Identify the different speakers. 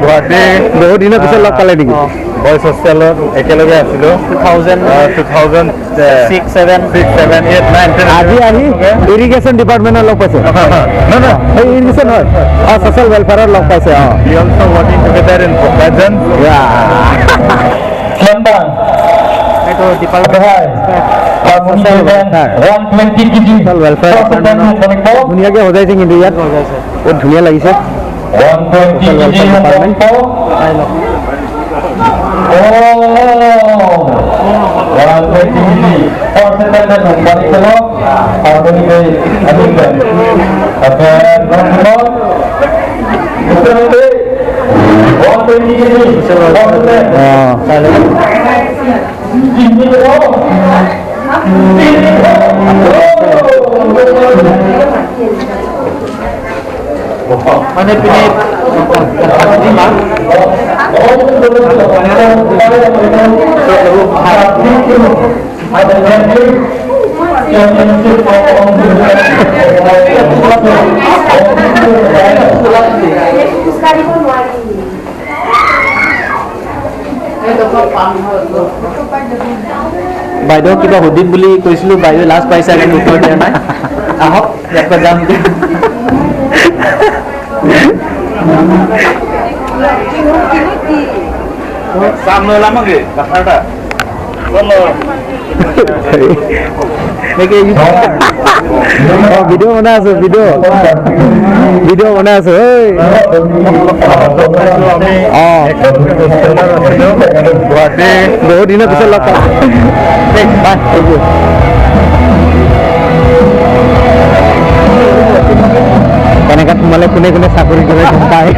Speaker 1: গুৱাহাটী বহুত দিনৰ পিছত লগ পালে নেকি? বয়স হোষ্টেলত একেলগে আছিলোঁ 2006-7 আজি আহি ইৰিগেশ্যন ডিপাৰ্টমেণ্টত লগ পাইছে ইৰিগেশ্যন হয় ছ'চিয়েল ৱেলফেয়াৰত লগ পাইছে ৱৰ্কিং টুগেডাৰ ইন প্ৰেজেণ্ট ধুনীয়াকে সজাইছে কিন্তু ইয়াত বহুত ধুনীয়া লাগিছে
Speaker 2: Mana pilih বাইদেউ কিবা সুধিম বুলি কৈছিলো বাইদেউ লাষ্ট পাইছা কিন্তু উত্তৰ দিয়া নাই আহক ইয়াৰ পৰা যাম सामने lama ke Jakarta sono video mana aso video mana aso Guwahati bahut dina bisa log Karena kan mulai kune-kune sakuri kure jumpai